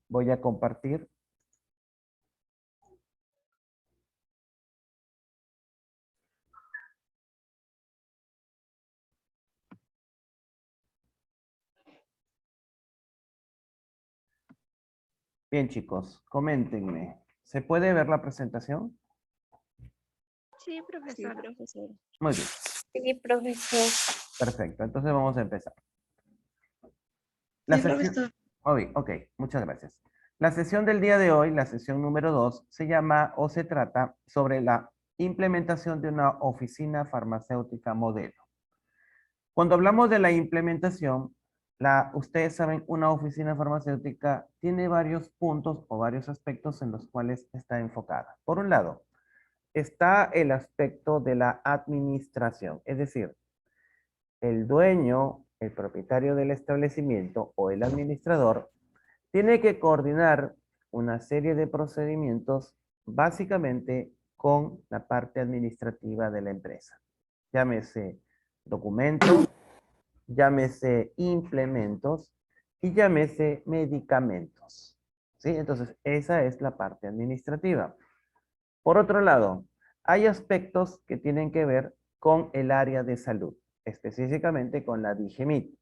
Voy a compartir. Bien, chicos, coméntenme. ¿Se puede ver la presentación? Sí, profesor. Sí, profesor. Muy bien. Sí, profesor. Perfecto. Entonces vamos a empezar. La Sí, sesión... profesor. Ok, muchas gracias. La sesión del día de hoy, la sesión número 2, se llama o se trata sobre la implementación de una oficina farmacéutica modelo. Cuando hablamos de la implementación, ustedes saben, una oficina farmacéutica tiene varios puntos o varios aspectos en los cuales está enfocada. Por un lado, está el aspecto de la administración, es decir, el dueño, el propietario del establecimiento o el administrador tiene que coordinar una serie de procedimientos básicamente con la parte administrativa de la empresa. Llámese documentos, llámese implementos y llámese medicamentos. ¿Sí? Entonces, esa es la parte administrativa. Por otro lado, hay aspectos que tienen que ver con el área de salud, específicamente con la DIGEMIT.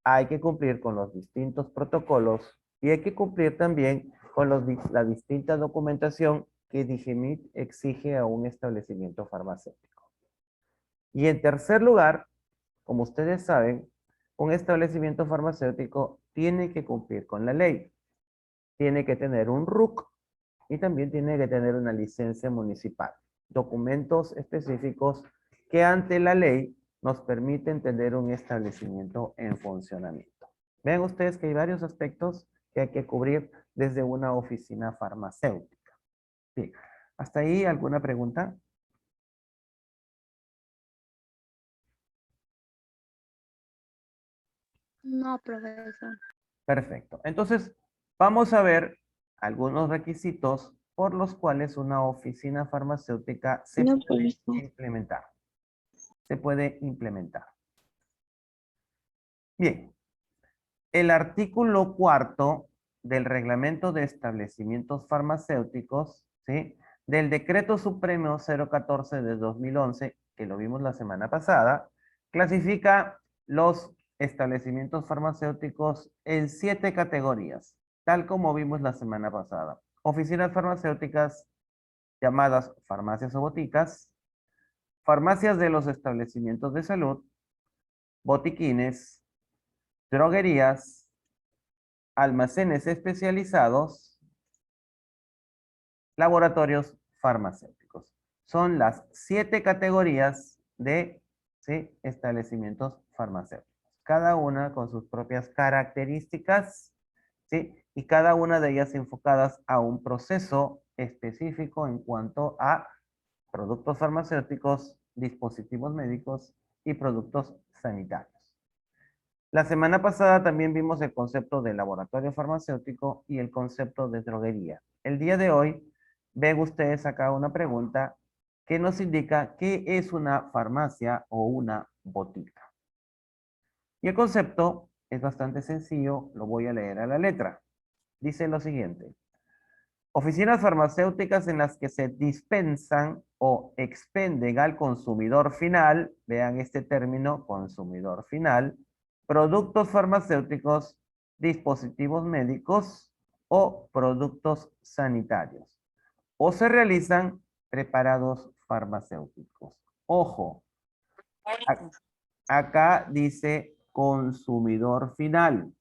Hay que cumplir con los distintos protocolos y hay que cumplir también con la distinta documentación que DIGEMIT exige a un establecimiento farmacéutico. Y en tercer lugar, como ustedes saben, un establecimiento farmacéutico tiene que cumplir con la ley. Tiene que tener un RUC y también tiene que tener una licencia municipal. Documentos específicos que ante la ley nos permiten tener un establecimiento en funcionamiento. Vean ustedes que hay varios aspectos que hay que cubrir desde una oficina farmacéutica. Sí. ¿Hasta ahí alguna pregunta? No, profesor. Perfecto. Entonces, vamos a ver algunos requisitos por los cuales una oficina farmacéutica se No, puede profesor. implementar. Se puede implementar. Bien, el artículo 4 del Reglamento de Establecimientos Farmacéuticos, ¿sí? Del Decreto Supremo 014 de 2011, que lo vimos la semana pasada, clasifica los establecimientos farmacéuticos en 7 categorías, tal como vimos la semana pasada. Oficinas farmacéuticas llamadas farmacias o boticas, farmacias de los establecimientos de salud, botiquines, droguerías, almacenes especializados, laboratorios farmacéuticos. Son las 7 categorías de, ¿sí?, establecimientos farmacéuticos. Cada una con sus propias características, ¿sí? Y cada una de ellas enfocadas a un proceso específico en cuanto a productos farmacéuticos, dispositivos médicos y productos sanitarios. La semana pasada también vimos el concepto de laboratorio farmacéutico y el concepto de droguería. El día de hoy ven ustedes acá una pregunta que nos indica qué es una farmacia o una botica. Y el concepto es bastante sencillo, lo voy a leer a la letra. Dice lo siguiente: oficinas farmacéuticas en las que se dispensan o expenden al consumidor final, vean este término, consumidor final, productos farmacéuticos, dispositivos médicos o productos sanitarios. O se realizan preparados farmacéuticos. Ojo, acá dice consumidor final.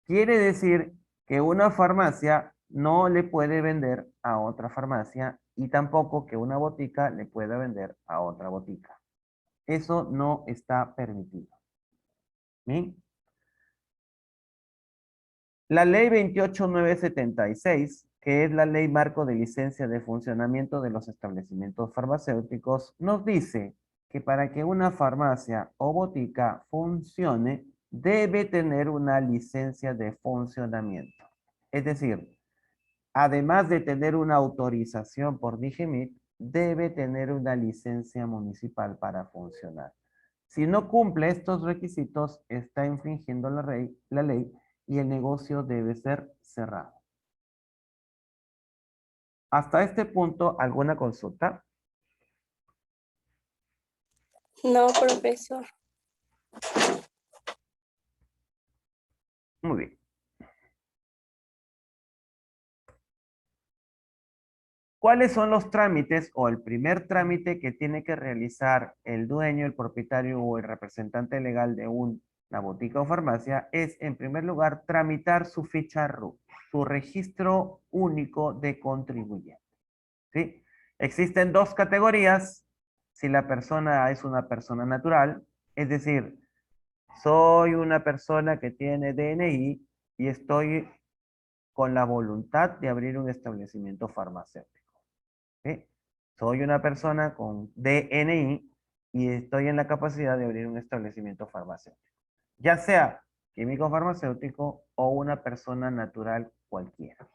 Quiere decir que una farmacia no le puede vender a otra farmacia y tampoco que una botica le pueda vender a otra botica. Eso no está permitido. ¿Bien? La ley 28976, que es la ley marco de licencia de funcionamiento de los establecimientos farmacéuticos, nos dice que para que una farmacia o botica funcione, debe tener una licencia de funcionamiento. Es decir, además de tener una autorización por DIGEMIT, debe tener una licencia municipal para funcionar. Si no cumple estos requisitos, está infringiendo la ley y el negocio debe ser cerrado. Hasta este punto, ¿alguna consulta? No, profesor. Muy bien. ¿Cuáles son los trámites o el primer trámite que tiene que realizar el dueño, el propietario o el representante legal de una botica o farmacia? Es, en primer lugar, tramitar su ficha RUC, su registro único de contribuyente. ¿Sí? Existen dos categorías. Si la persona es una persona natural, es decir, soy una persona que tiene DNI y estoy con la voluntad de abrir un establecimiento farmacéutico. ¿Sí? Soy una persona con DNI y estoy en la capacidad de abrir un establecimiento farmacéutico, ya sea químico farmacéutico o una persona natural cualquiera.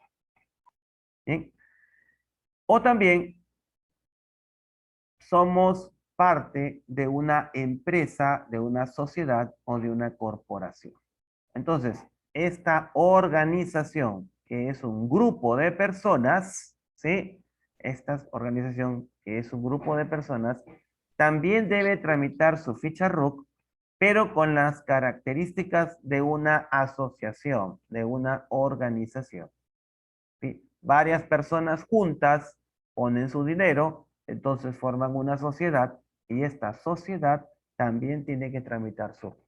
¿Sí? O también somos parte de una empresa, de una sociedad o de una corporación. Entonces, esta organización, que es un grupo de personas, ¿sí? Esta organización, que es un grupo de personas, también debe tramitar su ficha RUC, pero con las características de una asociación, de una organización. ¿Sí? Varias personas juntas ponen su dinero, entonces forman una sociedad y esta sociedad también tiene que tramitar su RUC.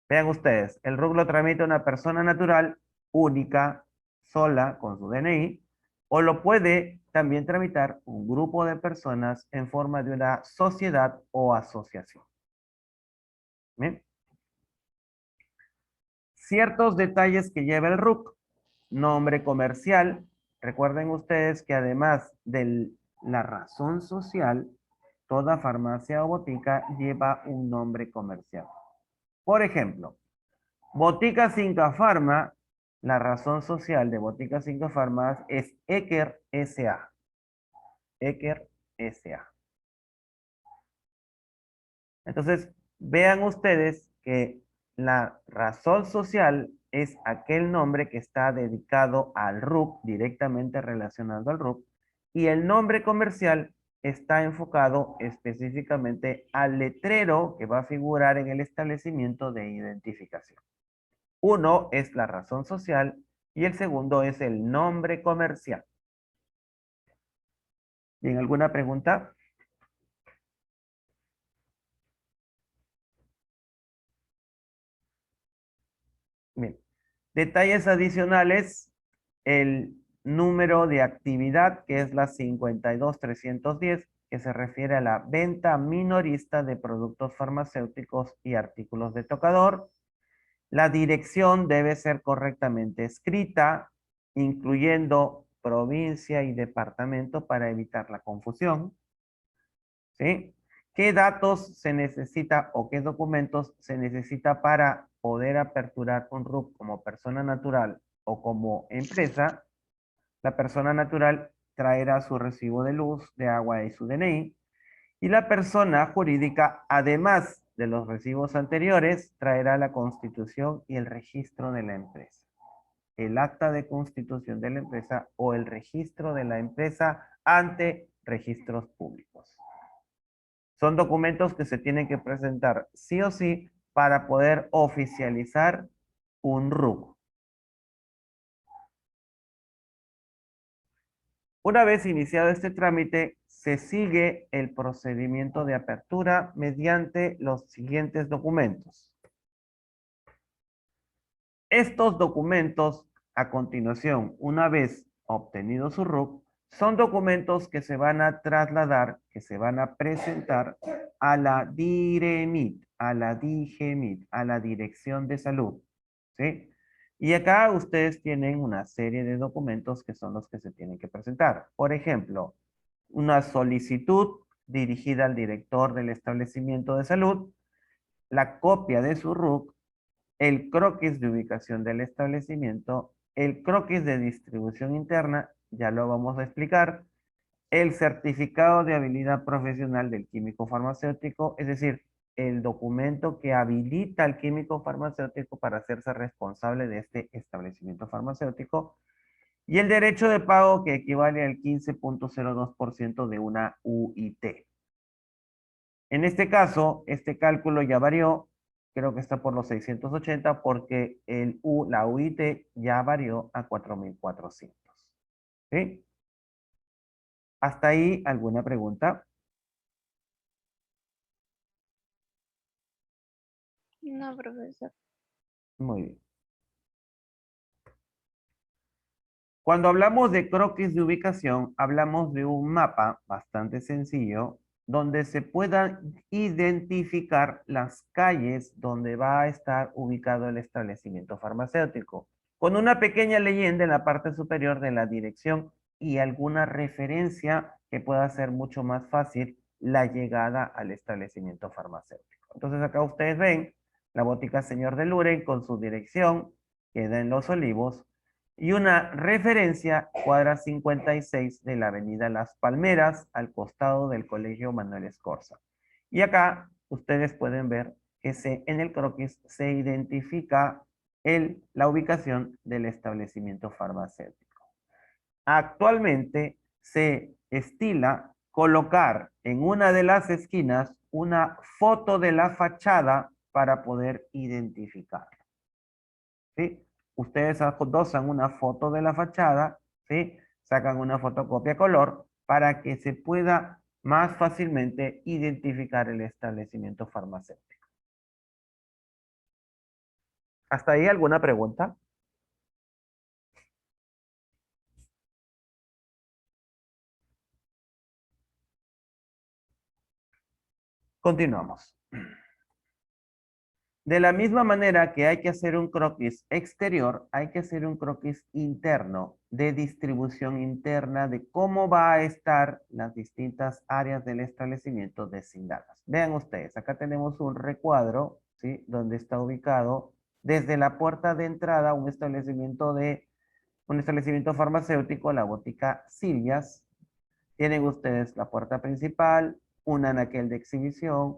Vean ustedes, el RUC lo tramita una persona natural única, sola, con su DNI, o lo puede también tramitar un grupo de personas en forma de una sociedad o asociación. ¿Bien? Ciertos detalles que lleva el RUC. Nombre comercial. Recuerden ustedes que además de la razón social, toda farmacia o botica lleva un nombre comercial. Por ejemplo, Botica Cinca Farma, la razón social de Botica Cinca Farma es Eker S.A. Eker S.A. Entonces, vean ustedes que la razón social es aquel nombre que está dedicado al RUC, directamente relacionado al RUC, y el nombre comercial está enfocado específicamente al letrero que va a figurar en el establecimiento de identificación. Uno es la razón social y el segundo es el nombre comercial. ¿Bien, alguna pregunta? Bien. Detalles adicionales, el número de actividad, que es la 52310, que se refiere a la venta minorista de productos farmacéuticos y artículos de tocador. La dirección debe ser correctamente escrita, incluyendo provincia y departamento para evitar la confusión. ¿Sí? ¿Qué datos se necesita o qué documentos se necesita para poder aperturar un RUC como persona natural o como empresa? La persona natural traerá su recibo de luz, de agua y su DNI. Y la persona jurídica, además de los recibos anteriores, traerá la constitución y el registro de la empresa. El acta de constitución de la empresa o el registro de la empresa ante registros públicos. Son documentos que se tienen que presentar sí o sí para poder oficializar un RUC. Una vez iniciado este trámite, se sigue el procedimiento de apertura mediante los siguientes documentos. Estos documentos, a continuación, una vez obtenido su RUC, son documentos que se van a trasladar, que se van a presentar a la DIREMIT, a la DIGEMIT, a la Dirección de Salud. ¿Sí? Y acá ustedes tienen una serie de documentos que son los que se tienen que presentar. Por ejemplo, una solicitud dirigida al director del establecimiento de salud, la copia de su RUC, el croquis de ubicación del establecimiento, el croquis de distribución interna, ya lo vamos a explicar, el certificado de habilidad profesional del químico farmacéutico, es decir, el documento que habilita al químico farmacéutico para hacerse responsable de este establecimiento farmacéutico, y el derecho de pago que equivale al 15.02% de una UIT. En este caso, este cálculo ya varió, creo que está por los 680 porque la UIT ya varió a 4.400. ¿Sí? ¿Hasta ahí alguna pregunta? No, profesor. Muy bien. Cuando hablamos de croquis de ubicación, hablamos de un mapa bastante sencillo donde se puedan identificar las calles donde va a estar ubicado el establecimiento farmacéutico, con una pequeña leyenda en la parte superior de la dirección y alguna referencia que pueda hacer mucho más fácil la llegada al establecimiento farmacéutico. Entonces acá ustedes ven la botica Señor de Luren con su dirección, queda en Los Olivos, y una referencia, cuadra 56 de la avenida Las Palmeras, al costado del Colegio Manuel Escorza. Y acá ustedes pueden ver que en el croquis se identifica la ubicación del establecimiento farmacéutico. Actualmente se estila colocar en una de las esquinas una foto de la fachada para poder identificar. ¿Sí? Ustedes adosan una foto de la fachada, ¿sí? Sacan una fotocopia color para que se pueda más fácilmente identificar el establecimiento farmacéutico. ¿Hasta ahí alguna pregunta? Continuamos. De la misma manera que hay que hacer un croquis exterior, hay que hacer un croquis interno de distribución interna de cómo va a estar las distintas áreas del establecimiento designadas. Vean ustedes, acá tenemos un recuadro, ¿sí? Donde está ubicado desde la puerta de entrada un establecimiento farmacéutico, la botica Silvias. Tienen ustedes la puerta principal, un anaquel de exhibición,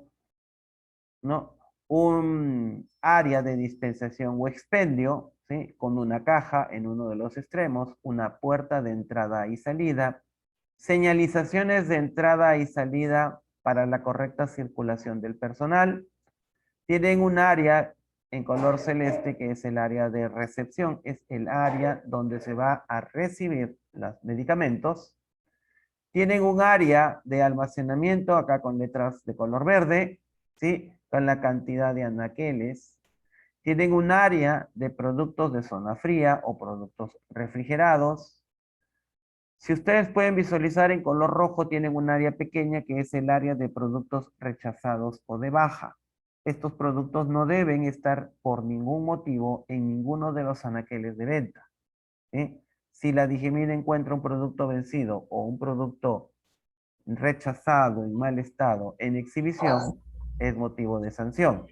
¿no? Un área de dispensación o expendio, ¿sí? Con una caja en uno de los extremos, una puerta de entrada y salida, señalizaciones de entrada y salida para la correcta circulación del personal. Tienen un área en color celeste que es el área de recepción, es el área donde se va a recibir los medicamentos. Tienen un área de almacenamiento, acá con letras de color verde, ¿sí? Con la cantidad de anaqueles. Tienen un área de productos de zona fría o productos refrigerados. Si ustedes pueden visualizar en color rojo, tienen un área pequeña que es el área de productos rechazados o de baja. Estos productos no deben estar por ningún motivo en ninguno de los anaqueles de venta. ¿Sí? Si la Digimina encuentra un producto vencido o un producto rechazado en mal estado en exhibición, es motivo de sanción.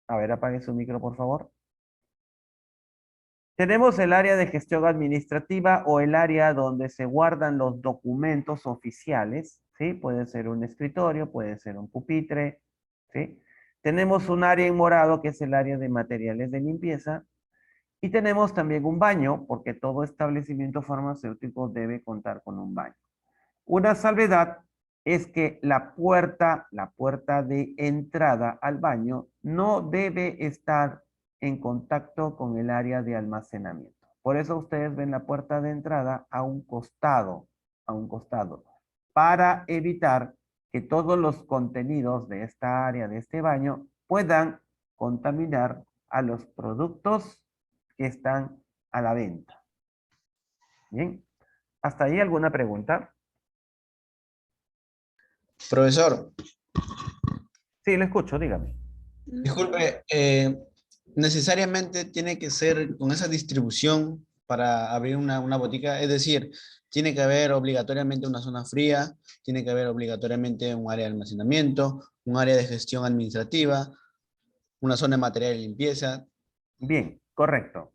A ver, apague su micro, por favor. Tenemos el área de gestión administrativa o el área donde se guardan los documentos oficiales, ¿sí? Puede ser un escritorio, puede ser un pupitre, ¿sí? Tenemos un área en morado que es el área de materiales de limpieza y tenemos también un baño porque todo establecimiento farmacéutico debe contar con un baño. Una salvedad es que la puerta de entrada al baño no debe estar en contacto con el área de almacenamiento. Por eso ustedes ven la puerta de entrada a un costado, para evitar que todos los contenidos de esta área, de este baño, puedan contaminar a los productos que están a la venta. Bien, ¿hasta ahí alguna pregunta? Profesor, Sí, le escucho, dígame. disculpe, necesariamente tiene que ser con esa distribución para abrir una botica, es decir, tiene que haber obligatoriamente una zona fría, tiene que haber obligatoriamente un área de almacenamiento, un área de gestión administrativa, una zona de material de limpieza. Bien, correcto.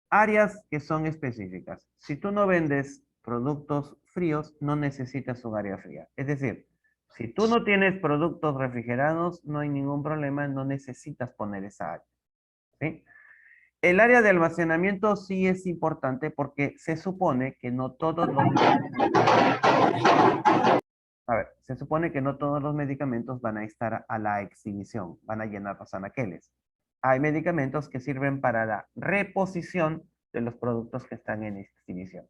Áreas que son específicas. Si tú no vendes productos fríos, no necesitas un área fría. Es decir, Si tú no tienes productos refrigerados, no hay ningún problema, no necesitas poner esa área. ¿Sí? El área de almacenamiento sí es importante porque se supone que no todos los... A ver, se supone que no todos los medicamentos van a estar a la exhibición, van a llenar los anaqueles. Hay medicamentos que sirven para la reposición de los productos que están en exhibición.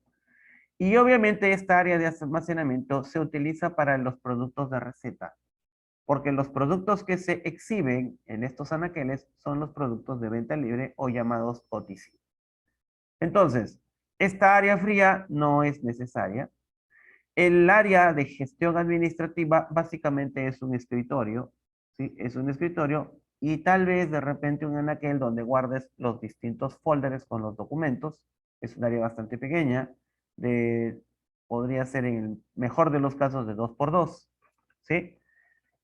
Y obviamente esta área de almacenamiento se utiliza para los productos de receta, porque los productos que se exhiben en estos anaqueles son los productos de venta libre o llamados OTC. Entonces, esta área fría no es necesaria. El área de gestión administrativa básicamente es un escritorio, ¿sí? Es un escritorio y tal vez de repente un anaquel donde guardes los distintos folders con los documentos. Es un área bastante pequeña, podría ser en el mejor de los casos de 2 por 2, ¿sí?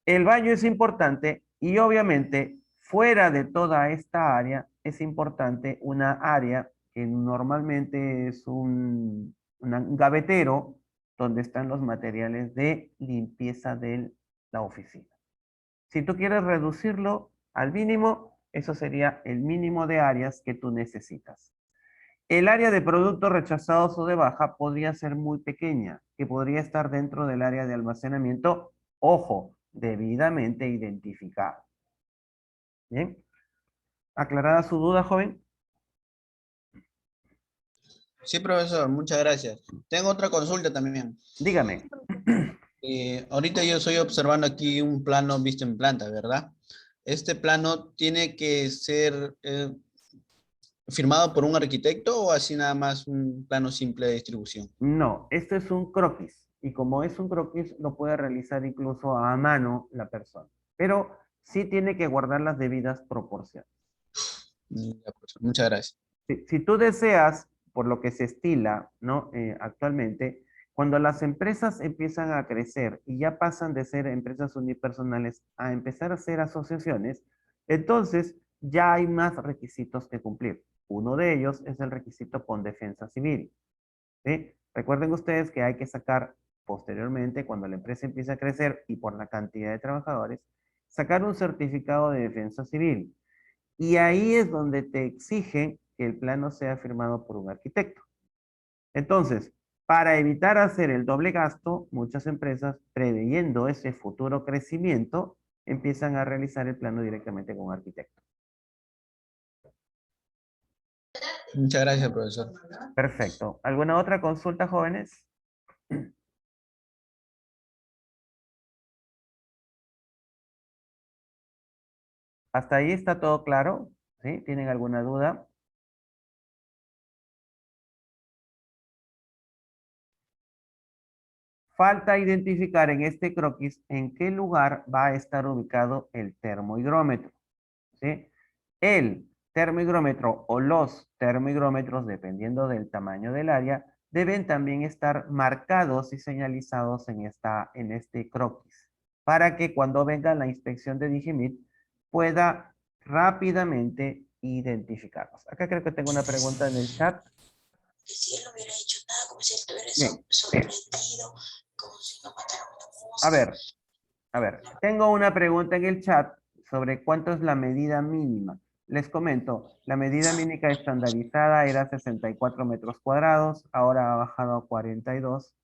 El baño es importante y obviamente fuera de toda esta área es importante una área que normalmente es un gavetero donde están los materiales de limpieza de la oficina. Si tú quieres reducirlo al mínimo, eso sería el mínimo de áreas que tú necesitas. El área de productos rechazados o de baja podría ser muy pequeña, que podría estar dentro del área de almacenamiento, ojo, debidamente identificada. ¿Bien? ¿Aclarada su duda, joven? Sí, profesor, muchas gracias. Tengo otra consulta también. Dígame. Ahorita yo estoy observando aquí un plano visto en planta, ¿verdad? Este plano tiene que ser firmado por un arquitecto o así nada más un plano simple de distribución. No, esto es un croquis. Y como es un croquis, lo puede realizar incluso a mano la persona. Pero sí tiene que guardar las debidas proporciones. Ya, profesor, muchas gracias. Si tú deseas, por lo que se estila, ¿no? Actualmente, cuando las empresas empiezan a crecer y ya pasan de ser empresas unipersonales a empezar a ser asociaciones, entonces ya hay más requisitos que cumplir. Uno de ellos es el requisito con defensa civil. ¿Sí? Recuerden ustedes que hay que sacar posteriormente, cuando la empresa empieza a crecer y por la cantidad de trabajadores, sacar un certificado de defensa civil. Y ahí es donde te exigen que el plano sea firmado por un arquitecto. Entonces, para evitar hacer el doble gasto, muchas empresas, preveyendo ese futuro crecimiento, empiezan a realizar el plano directamente con un arquitecto. Muchas gracias, profesor. Perfecto. ¿Alguna otra consulta, jóvenes? ¿Hasta ahí está todo claro? ¿Sí? ¿Tienen alguna duda? Falta identificar en este croquis en qué lugar va a estar ubicado el termohigrómetro. ¿Sí? El termohigrómetro o los termohigrómetros, dependiendo del tamaño del área, deben también estar marcados y señalizados en este croquis, para que cuando venga la inspección de Digimit pueda rápidamente identificarlos. Acá creo que tengo una pregunta en el chat. Si él no hubiera hecho nada, como si él estuviera Bien. sorprendido, como si no matara una A mosca. ver, tengo una pregunta en el chat sobre cuánto es la medida mínima. Les comento, la medida mínima estandarizada era 64 metros cuadrados, ahora ha bajado a 42,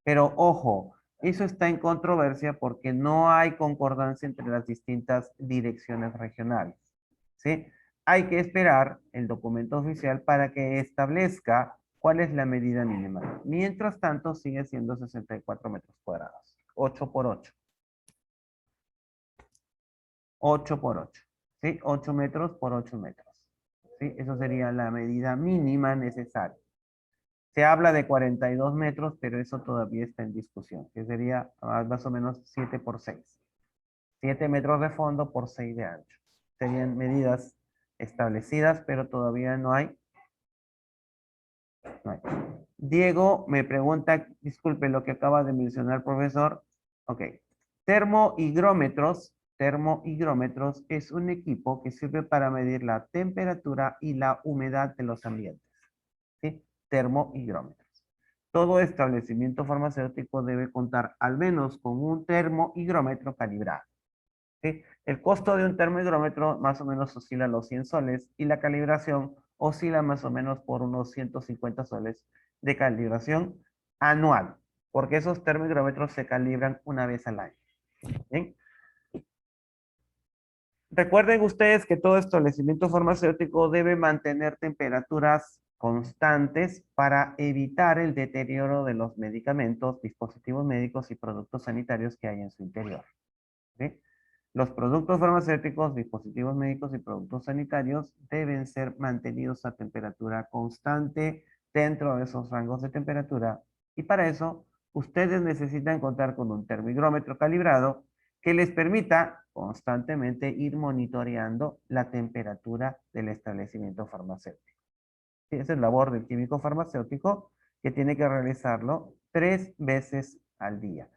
pero ojo, eso está en controversia porque no hay concordancia entre las distintas direcciones regionales, ¿sí? Hay que esperar el documento oficial para que establezca cuál es la medida mínima. Mientras tanto, sigue siendo 64 metros cuadrados, 8 por 8. 8 por 8, ¿sí? 8 metros por 8 metros, ¿sí? Eso sería la medida mínima necesaria. Se habla de 42 metros, pero eso todavía está en discusión, que sería más o menos 7 por 6. 7 metros de fondo por 6 de ancho. Serían medidas establecidas, pero todavía no hay. Diego me pregunta, disculpe lo que acaba de mencionar, profesor. Ok. Termohigrómetros es un equipo que sirve para medir la temperatura y la humedad de los ambientes. ¿Sí? Termohigrómetros. todo establecimiento farmacéutico debe contar al menos con un termohigrómetro calibrado. ¿Sí? El costo de un termohigrómetro más o menos oscila a los 100 soles y la calibración oscila más o menos por unos 150 soles de calibración anual, porque esos termohigrómetros se calibran una vez al año. ¿Bien? Recuerden ustedes que todo establecimiento farmacéutico debe mantener temperaturas constantes para evitar el deterioro de los medicamentos, dispositivos médicos y productos sanitarios que hay en su interior. ¿Sí? Los productos farmacéuticos, dispositivos médicos y productos sanitarios deben ser mantenidos a temperatura constante dentro de esos rangos de temperatura y para eso ustedes necesitan contar con un termómetro calibrado que les permita constantemente ir monitoreando la temperatura del establecimiento farmacéutico. Sí, esa es labor del químico farmacéutico que tiene que realizarlo 3 veces al día.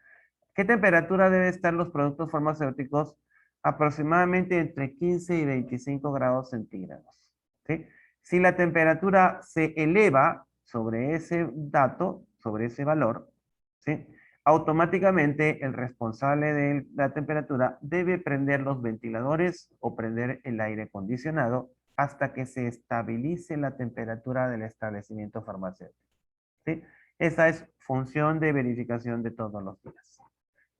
¿Qué temperatura deben estar los productos farmacéuticos? Aproximadamente entre 15 y 25 grados centígrados. ¿Sí? Si la temperatura se eleva sobre ese dato, sobre ese valor, ¿sí? Automáticamente el responsable de la temperatura debe prender los ventiladores o prender el aire acondicionado hasta que se estabilice la temperatura del establecimiento farmacéutico. ¿Sí? Esa es función de verificación de todos los días.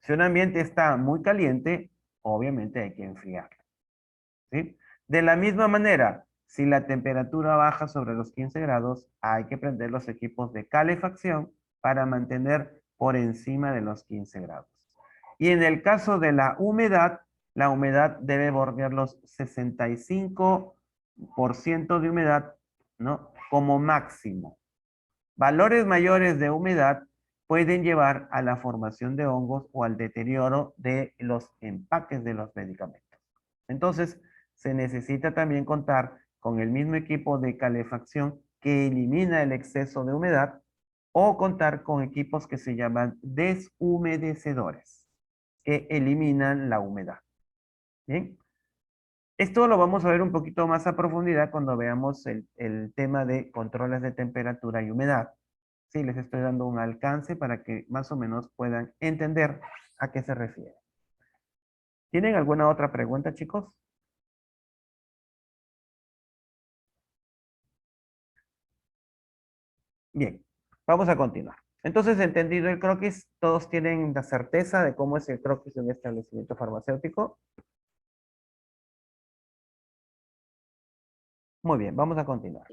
Si un ambiente está muy caliente, obviamente hay que enfriarlo. ¿Sí? De la misma manera, si la temperatura baja sobre los 15 grados, hay que prender los equipos de calefacción para mantener por encima de los 15 grados. Y en el caso de la humedad debe bordear los 65% de humedad, ¿no? Como máximo. Valores mayores de humedad pueden llevar a la formación de hongos o al deterioro de los empaques de los medicamentos. Entonces, se necesita también contar con el mismo equipo de calefacción que elimina el exceso de humedad o contar con equipos que se llaman deshumedecedores, que eliminan la humedad. ¿Bien? Esto lo vamos a ver un poquito más a profundidad cuando veamos el tema de controles de temperatura y humedad. Sí, les estoy dando un alcance para que más o menos puedan entender a qué se refiere. ¿Tienen alguna otra pregunta, chicos? Bien, vamos a continuar. Entonces, entendido el croquis, ¿todos tienen la certeza de cómo es el croquis de un establecimiento farmacéutico? Muy bien, vamos a continuar.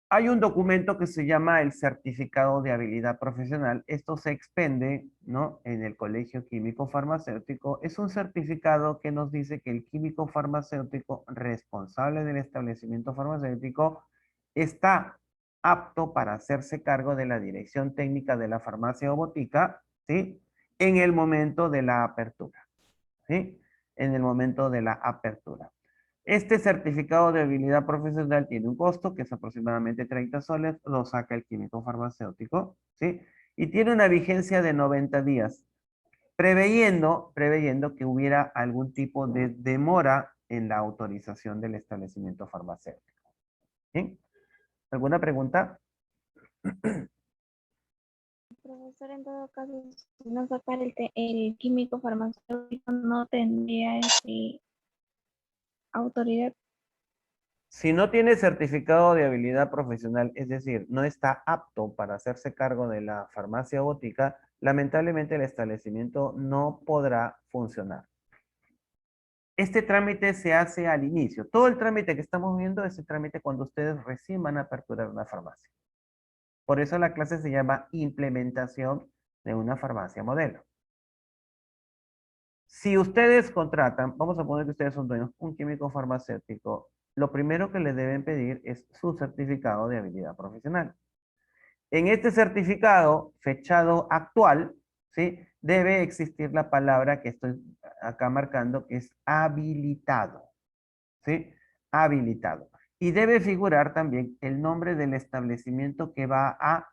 Hay un documento que se llama el certificado de habilidad profesional. Esto se expende, ¿no? En el Colegio Químico Farmacéutico. Es un certificado que nos dice que el químico farmacéutico responsable del establecimiento farmacéutico está apto para hacerse cargo de la dirección técnica de la farmacia o botica, ¿sí? En el momento de la apertura, ¿sí? En el momento de la apertura. Este certificado de habilidad profesional tiene un costo que es aproximadamente 30 soles, lo saca el químico farmacéutico, ¿sí? Y tiene una vigencia de 90 días, preveyendo que hubiera algún tipo de demora en la autorización del establecimiento farmacéutico. ¿Sí? ¿Alguna pregunta? Profesor, en todo caso, si no sacar el químico farmacéutico, no tendría autoridad. Si no tiene certificado de habilidad profesional, es decir, no está apto para hacerse cargo de la farmacia o botica, lamentablemente el establecimiento no podrá funcionar. Este trámite se hace al inicio. Todo el trámite que estamos viendo es el trámite cuando ustedes recién van a aperturar una farmacia. Por eso la clase se llama implementación de una farmacia modelo. Si ustedes contratan, vamos a poner que ustedes son dueños, un químico farmacéutico, lo primero que le deben pedir es su certificado de habilidad profesional. En este certificado, fechado actual, ¿sí? Debe existir la palabra que estoy acá marcando, que es habilitado, ¿sí? Habilitado. Y debe figurar también el nombre del establecimiento que va a,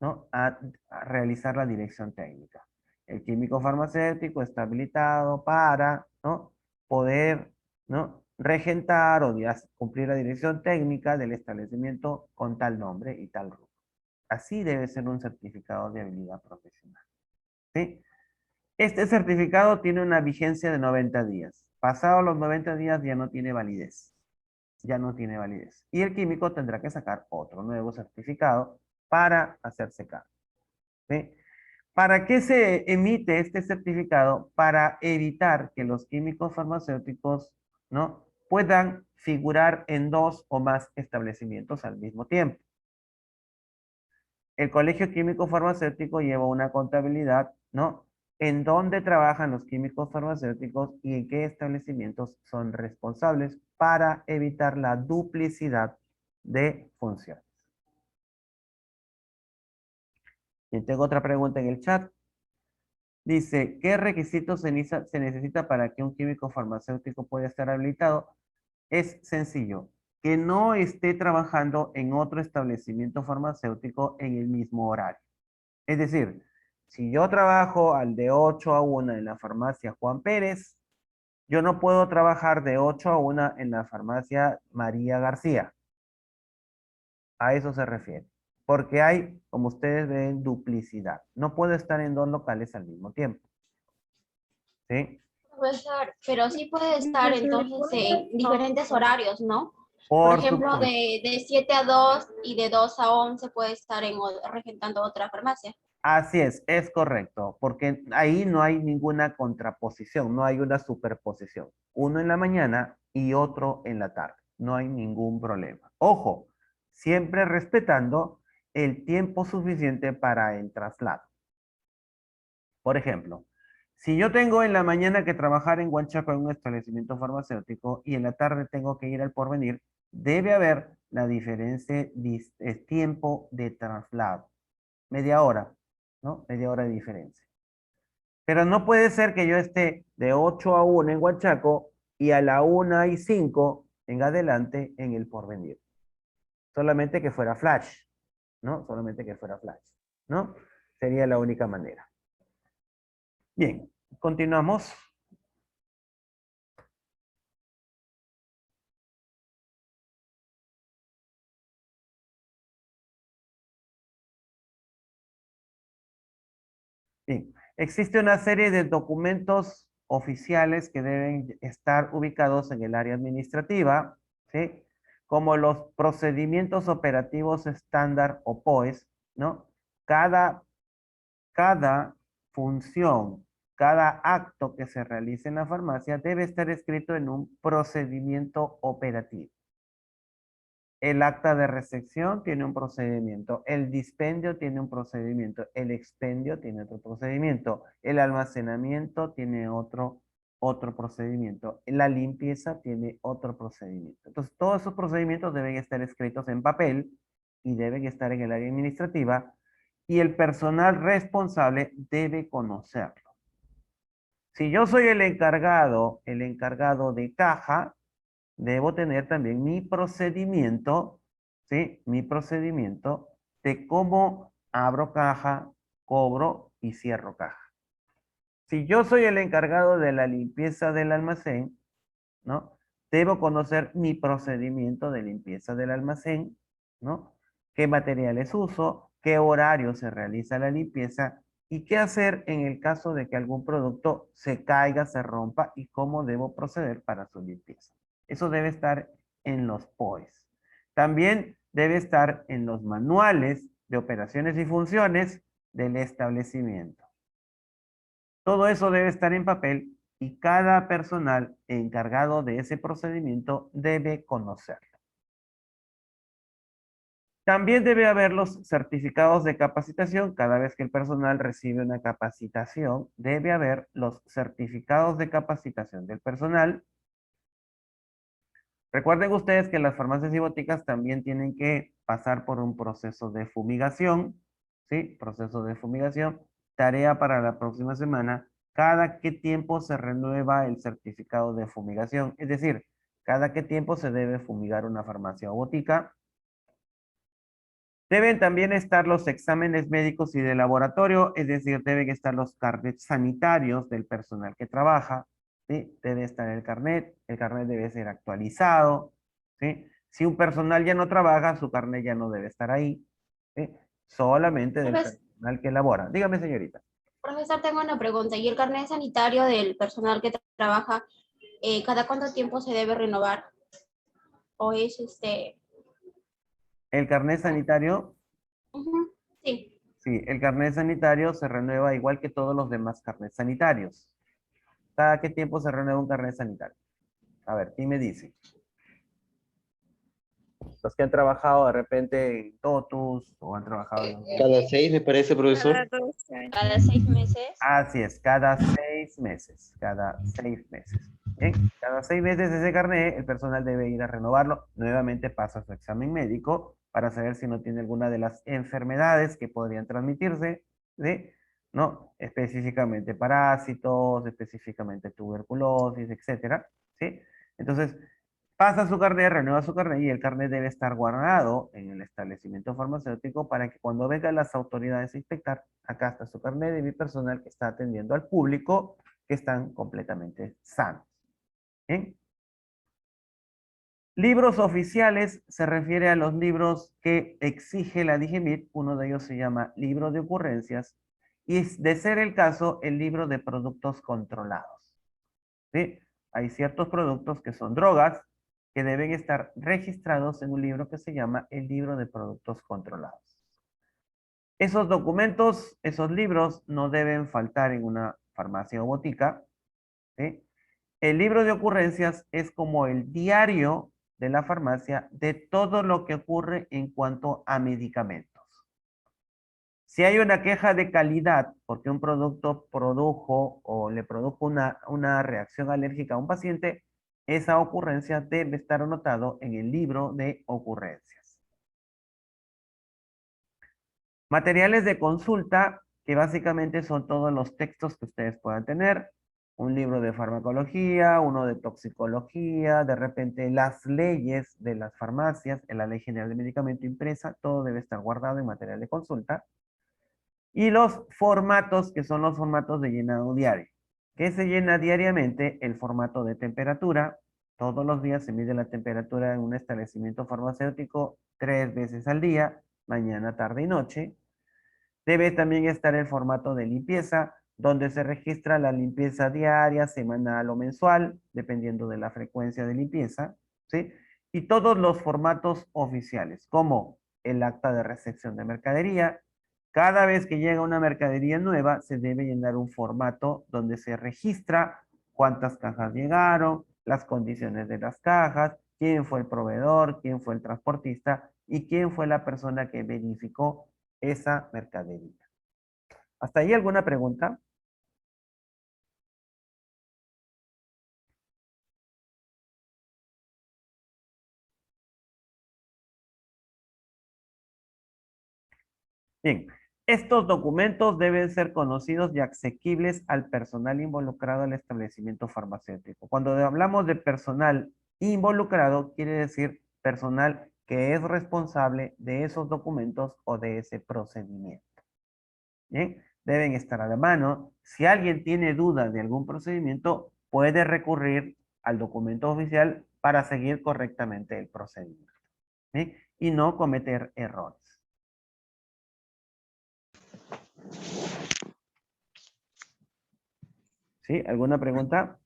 ¿no? a realizar la dirección técnica. El químico farmacéutico está habilitado para, ¿no? poder, ¿no?, regentar o cumplir la dirección técnica del establecimiento con tal nombre y tal rubro. Así debe ser un certificado de habilidad profesional. ¿Sí? Este certificado tiene una vigencia de 90 días. Pasados los 90 días ya no tiene validez. Ya no tiene validez. Y el químico tendrá que sacar otro nuevo certificado para hacerse cargo. ¿Sí? ¿Para qué se emite este certificado? Para evitar que los químicos farmacéuticos, ¿no?, puedan figurar en 2 o más establecimientos al mismo tiempo. El Colegio Químico Farmacéutico lleva una contabilidad, ¿no?, en dónde trabajan los químicos farmacéuticos y en qué establecimientos son responsables para evitar la duplicidad de funciones. Y tengo otra pregunta en el chat. Dice, ¿qué requisitos se necesita para que un químico farmacéutico pueda estar habilitado? Es sencillo, que no esté trabajando en otro establecimiento farmacéutico en el mismo horario. Es decir, si yo trabajo al de 8 a 1 en la farmacia Juan Pérez, yo no puedo trabajar de 8 a 1 en la farmacia María García. A eso se refiere. Porque hay, como ustedes ven, duplicidad. No puedo estar en 2 locales al mismo tiempo. ¿Sí? Profesor, pero sí puede estar entonces en diferentes horarios, ¿no? Por Por ejemplo, supuesto. de 7 a 2 y de 2 a 11 puede estar regentando otra farmacia. Así es correcto, porque ahí no hay ninguna contraposición, no hay una superposición. Uno en la mañana y otro en la tarde. No hay ningún problema. Ojo, siempre respetando el tiempo suficiente para el traslado. Por ejemplo, si yo tengo en la mañana que trabajar en Huanchaco en un establecimiento farmacéutico y en la tarde tengo que ir al Porvenir, debe haber la diferencia de tiempo de traslado. Media hora, ¿no? Media hora de diferencia. Pero no puede ser que yo esté de 8 a 1 en Huanchaco y a la 1:05 en adelante en el Porvenir. Solamente que fuera flash, ¿no? Solamente que fuera flash, ¿no? Sería la única manera. Bien, continuamos. Bien, existe una serie de documentos oficiales que deben estar ubicados en el área administrativa, ¿sí? Como los procedimientos operativos estándar o POES, ¿no? Cada, cada función, cada acto que se realice en la farmacia debe estar escrito en un procedimiento operativo. El acta de recepción tiene un procedimiento, el dispendio tiene un procedimiento, el expendio tiene otro procedimiento, el almacenamiento tiene otro procedimiento, la limpieza tiene otro procedimiento. Entonces, todos esos procedimientos deben estar escritos en papel y deben estar en el área administrativa y el personal responsable debe conocerlo. Si yo soy el encargado de caja, debo tener también mi procedimiento, ¿sí? Mi procedimiento de cómo abro caja, cobro y cierro caja. Si yo soy el encargado de la limpieza del almacén, ¿no? Debo conocer mi procedimiento de limpieza del almacén, ¿no? ¿Qué materiales uso? ¿Qué horario se realiza la limpieza? ¿Y qué hacer en el caso de que algún producto se caiga, se rompa y cómo debo proceder para su limpieza? Eso debe estar en los POEs. También debe estar en los manuales de operaciones y funciones del establecimiento. Todo eso debe estar en papel y cada personal encargado de ese procedimiento debe conocerlo. También debe haber los certificados de capacitación. Cada vez que el personal recibe una capacitación, debe haber los certificados de capacitación del personal. Recuerden ustedes que las farmacias y boticas también tienen que pasar por un proceso de fumigación, ¿sí? Proceso de fumigación. Tarea para la próxima semana. ¿Cada qué tiempo se renueva el certificado de fumigación? Es decir, ¿cada qué tiempo se debe fumigar una farmacia o botica? Deben también estar los exámenes médicos y de laboratorio, es decir, deben estar los carnets sanitarios del personal que trabaja, ¿sí? Debe estar el carnet debe ser actualizado, ¿sí? Si un personal ya no trabaja, su carnet ya no debe estar ahí, ¿sí? Solamente del personal que elabora. Dígame, señorita. Profesor, tengo una pregunta. ¿Y el carnet sanitario del personal que trabaja, cada cuánto tiempo se debe renovar? ¿O es El carnet sanitario, Ujú, sí. sí, el carnet sanitario se renueva igual que todos los demás carnets sanitarios. ¿Cada qué tiempo se renueva un carnet sanitario? A ver, ¿quién me dice? Los que han trabajado de repente en Totus o han trabajado en... Cada 6 me parece, profesor. Cada 6 meses. Así es, cada 6 meses, cada 6 meses. Bien, cada 6 meses ese carnet, el personal debe ir a renovarlo. Nuevamente pasa su examen médico para saber si no tiene alguna de las enfermedades que podrían transmitirse, ¿sí? ¿No? Específicamente parásitos, específicamente tuberculosis, etcétera, ¿sí? Entonces, pasa su carnet, renueva su carnet y el carnet debe estar guardado en el establecimiento farmacéutico para que cuando vengan las autoridades a inspectar, acá está su carnet de mi personal que está atendiendo al público que están completamente sanos. ¿Bien? Libros oficiales se refiere a los libros que exige la DIGEMIT. Uno de ellos se llama libro de ocurrencias y de ser el caso, el libro de productos controlados. ¿Sí? Hay ciertos productos que son drogas que deben estar registrados en un libro que se llama el libro de productos controlados. Esos documentos, esos libros no deben faltar en una farmacia o botica, ¿sí? El libro de ocurrencias es como el diario de la farmacia de todo lo que ocurre en cuanto a medicamentos. Si hay una queja de calidad porque un producto produjo o le produjo una reacción alérgica a un paciente, esa ocurrencia debe estar anotado en el libro de ocurrencias. Materiales de consulta, que básicamente son todos los textos que ustedes puedan tener. Un libro de farmacología, uno de toxicología, de repente las leyes de las farmacias, en la Ley General de Medicamento impresa, todo debe estar guardado en material de consulta. Y los formatos, que son los formatos de llenado diario. ¿Qué se llena diariamente? El formato de temperatura. Todos los días se mide la temperatura en un establecimiento farmacéutico 3 veces al día, mañana, tarde y noche. Debe también estar el formato de limpieza, donde se registra la limpieza diaria, semanal o mensual, dependiendo de la frecuencia de limpieza, ¿sí? Y todos los formatos oficiales, como el acta de recepción de mercadería. Cada vez que llega una mercadería nueva, se debe llenar un formato donde se registra cuántas cajas llegaron, las condiciones de las cajas, quién fue el proveedor, quién fue el transportista y quién fue la persona que verificó esa mercadería. ¿Hasta ahí alguna pregunta? Bien, estos documentos deben ser conocidos y asequibles al personal involucrado al establecimiento farmacéutico. Cuando hablamos de personal involucrado, quiere decir personal que es responsable de esos documentos o de ese procedimiento. Bien, deben estar a la mano. Si alguien tiene duda de algún procedimiento, puede recurrir al documento oficial para seguir correctamente el procedimiento, ¿sí? Y no cometer errores. ¿Sí? ¿Alguna pregunta?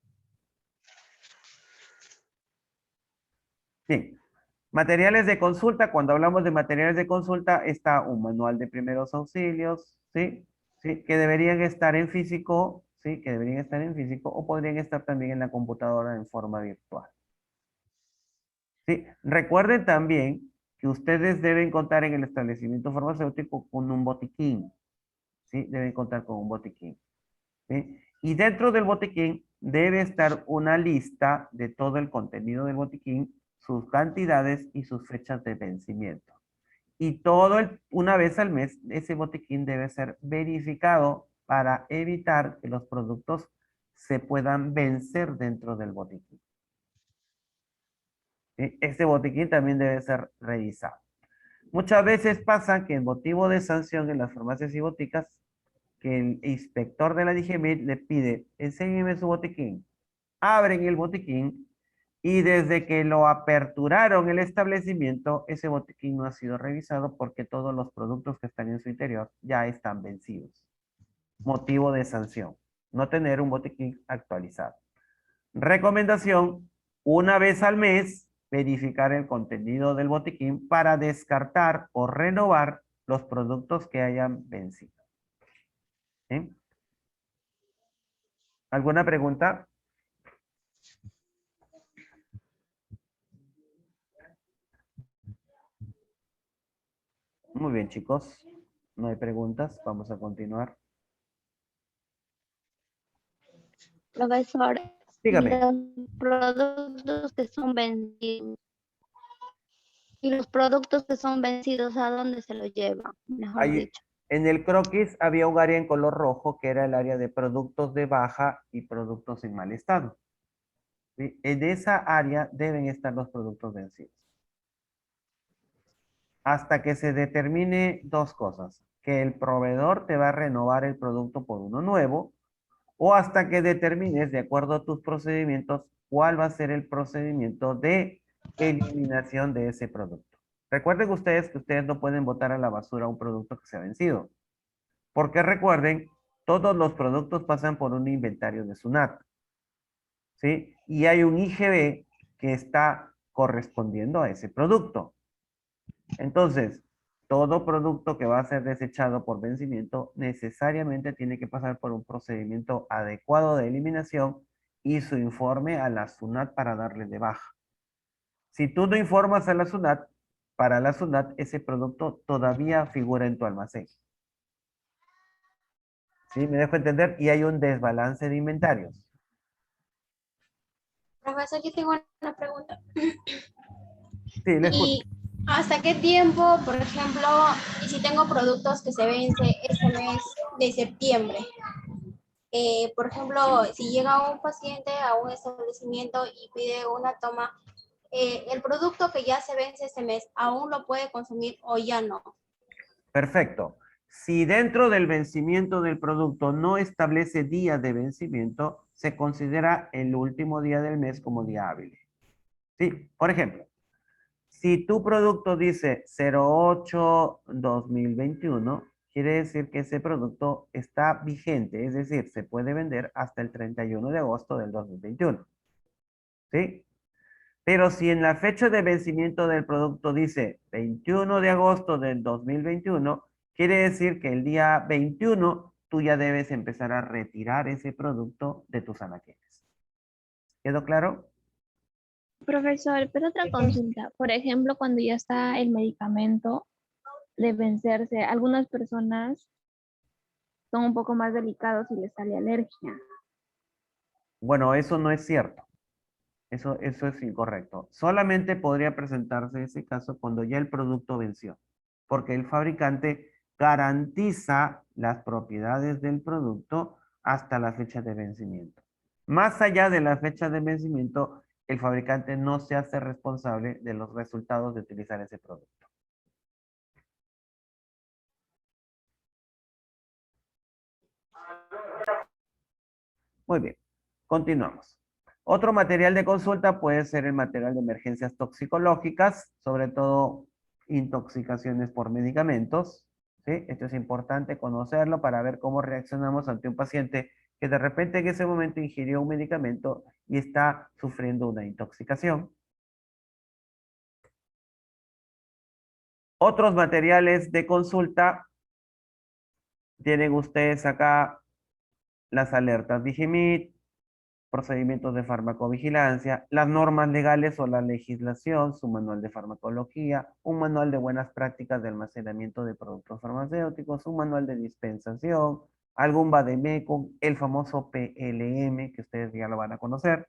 Bien. Materiales de consulta. Cuando hablamos de materiales de consulta, está un manual de primeros auxilios, ¿sí? ¿Sí? Que deberían estar en físico, ¿sí? Que deberían estar en físico o podrían estar también en la computadora en forma virtual. ¿Sí? Recuerden también que ustedes deben contar en el establecimiento farmacéutico con un botiquín, ¿sí? Deben contar con un botiquín, ¿sí? Y dentro del botiquín debe estar una lista de todo el contenido del botiquín, sus cantidades y sus fechas de vencimiento. Y una vez al mes, ese botiquín debe ser verificado para evitar que los productos se puedan vencer dentro del botiquín. ¿Sí? Este botiquín también debe ser revisado. Muchas veces pasa que en motivo de sanción en las farmacias y boticas, que el inspector de la DIGEMIT le pide, enséñeme su botiquín. abren el botiquín y desde que lo aperturaron el establecimiento, ese botiquín no ha sido revisado porque todos los productos que están en su interior ya están vencidos. Motivo de sanción, no tener un botiquín actualizado. Recomendación, una vez al mes, verificar el contenido del botiquín para descartar o renovar los productos que hayan vencido. ¿Sí? ¿Alguna pregunta? Muy bien, chicos. No hay preguntas. Vamos a continuar. Profesor, Dígame. los productos que son vencidos y los productos que son vencidos, ¿a dónde se los lleva? Mejor Ahí, dicho. en el croquis había un área en color rojo que era el área de productos de baja y productos en mal estado. ¿Sí? En esa área deben estar los productos vencidos. Hasta que se determine dos cosas, que el proveedor te va a renovar el producto por uno nuevo o hasta que determines, de acuerdo a tus procedimientos, cuál va a ser el procedimiento de eliminación de ese producto. Recuerden ustedes que ustedes no pueden botar a la basura un producto que se ha vencido, porque recuerden, todos los productos pasan por un inventario de SUNAT, ¿sí? Y hay un IGB que está correspondiendo a ese producto. Entonces, todo producto que va a ser desechado por vencimiento necesariamente tiene que pasar por un procedimiento adecuado de eliminación y su informe a la SUNAT para darle de baja. Si tú no informas a la SUNAT, para la SUNAT ese producto todavía figura en tu almacén. ¿Sí? ¿Me dejo entender? Y hay un desbalance de inventarios. Profesor, yo tengo una pregunta. Sí, le escucho. ¿Y hasta qué tiempo, por ejemplo, y si tengo productos que se vence este mes de septiembre? Por ejemplo, si llega un paciente a un establecimiento y pide una toma, el producto que ya se vence este mes, ¿aún lo puede consumir o ya no? Perfecto. Si dentro del vencimiento del producto no establece día de vencimiento, se considera el último día del mes como día hábil. ¿Sí? Por ejemplo, si tu producto dice 08-2021, quiere decir que ese producto está vigente, es decir, se puede vender hasta el 31 de agosto del 2021. ¿Sí? Pero si en la fecha de vencimiento del producto dice 21 de agosto del 2021, quiere decir que el día 21 tú ya debes empezar a retirar ese producto de tus anaqueles. ¿Quedó claro? Profesor, pero otra consulta. Por ejemplo, cuando ya está el medicamento de vencerse, algunas personas son un poco más delicados y les sale alergia. Bueno, eso no es cierto. Eso es incorrecto. Solamente podría presentarse ese caso cuando ya el producto venció, porque el fabricante garantiza las propiedades del producto hasta la fecha de vencimiento. Más allá de la fecha de vencimiento, el fabricante no se hace responsable de los resultados de utilizar ese producto. Muy bien, continuamos. Otro material de consulta puede ser el material de emergencias toxicológicas, sobre todo intoxicaciones por medicamentos. ¿Sí? Esto es importante conocerlo para ver cómo reaccionamos ante un paciente que de repente en ese momento ingirió un medicamento y está sufriendo una intoxicación. Otros materiales de consulta tienen ustedes acá las alertas Digimit, procedimientos de farmacovigilancia, las normas legales o la legislación, su manual de farmacología, un manual de buenas prácticas de almacenamiento de productos farmacéuticos, un manual de dispensación, algún vademecum, el famoso PLM, que ustedes ya lo van a conocer.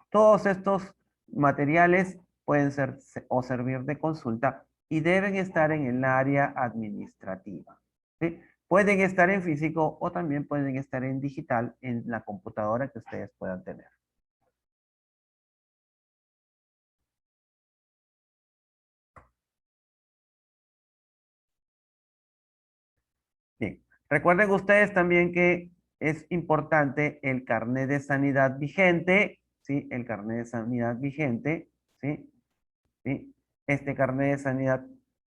Todos estos materiales pueden ser o servir de consulta y deben estar en el área administrativa. ¿Sí? Pueden estar en físico o también pueden estar en digital en la computadora que ustedes puedan tener. Bien, recuerden ustedes también que es importante el carnet de sanidad vigente, ¿sí? El carnet de sanidad vigente, ¿sí? ¿Sí? Este carnet de sanidad,